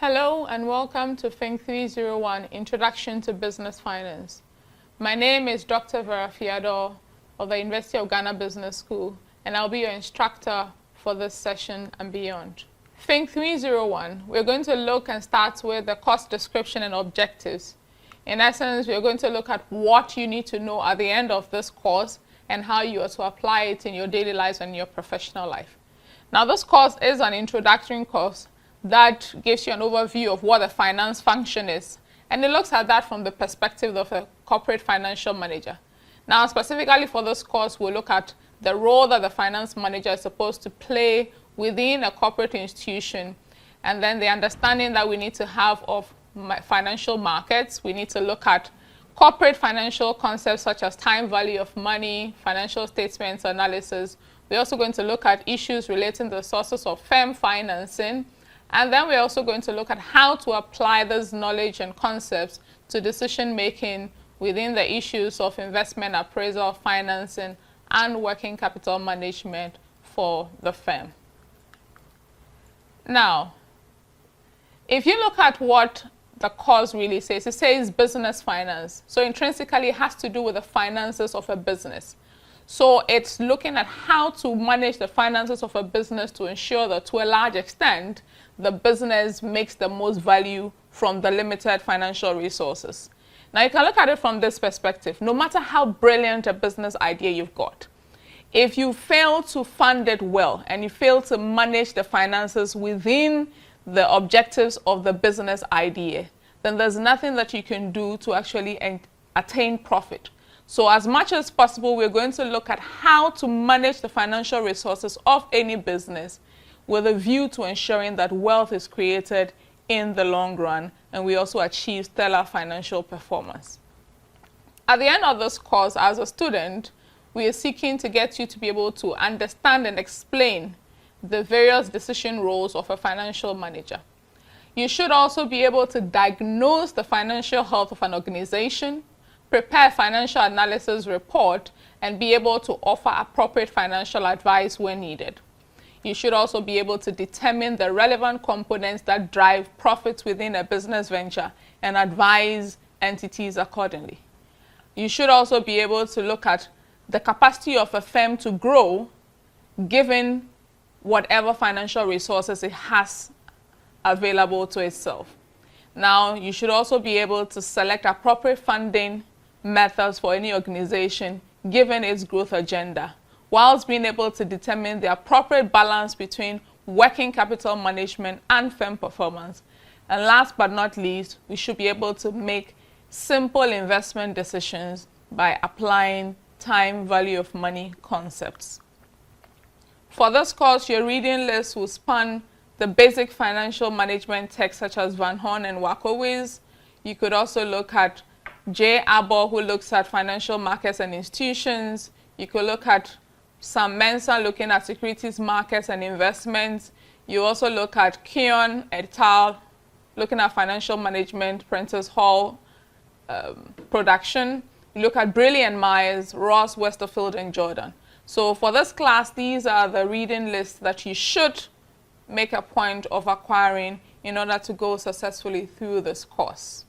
Hello and welcome to Finc 301, Introduction to Business Finance. My name is Dr. Vera Fiador of the University of Ghana Business School, and I'll be your instructor for this session and beyond. Finc 301, we're going to look and start with the course description and objectives. In essence, we're going to look at what you need to know at the end of this course and how you are to apply it in your daily lives and your professional life. Now, this course is an introductory course that gives you an overview of what a finance function is, and it looks at that from the perspective of a corporate financial manager. Now, specifically for this course, we'll look at the role that the finance manager is supposed to play within a corporate institution, and then the understanding that we need to have of financial markets. We need to look at corporate financial concepts such as time value of money, financial statements analysis. We're also going to look at issues relating to the sources of firm financing. And then we're also going to look at how to apply this knowledge and concepts to decision making within the issues of investment appraisal, financing, and working capital management for the firm. Now, if you look at what the course really says, it says business finance. So intrinsically, it has to do with the finances of a business. So it's looking at how to manage the finances of a business to ensure that, to a large extent, the business makes the most value from the limited financial resources. Now, you can look at it from this perspective. No matter how brilliant a business idea you've got, if you fail to fund it well and you fail to manage the finances within the objectives of the business idea, then there's nothing that you can do to actually attain profit. So as much as possible, we're going to look at how to manage the financial resources of any business with a view to ensuring that wealth is created in the long run, and we also achieve stellar financial performance. At the end of this course, as a student, we are seeking to get you to be able to understand and explain the various decision roles of a financial manager. You should also be able to diagnose the financial health of an organization, prepare a financial analysis report, and be able to offer appropriate financial advice when needed. You should also be able to determine the relevant components that drive profits within a business venture and advise entities accordingly. You should also be able to look at the capacity of a firm to grow given whatever financial resources it has available to itself. Now, you should also be able to select appropriate funding methods for any organization given its growth agenda, whilst being able to determine the appropriate balance between working capital management and firm performance. And last but not least, we should be able to make simple investment decisions by applying time value of money concepts. For this course, your reading list will span the basic financial management texts such as Van Horn and Wacowitz. You could also look at J. Abor, who looks at financial markets and institutions. You could look at Sam Mensah looking at securities markets and investments. You also look at Keon et al. Looking at financial management, Prentice Hall production. You look at Briley and Myers, Ross, Westerfield, and Jordan. So for this class, these are the reading lists that you should make a point of acquiring in order to go successfully through this course.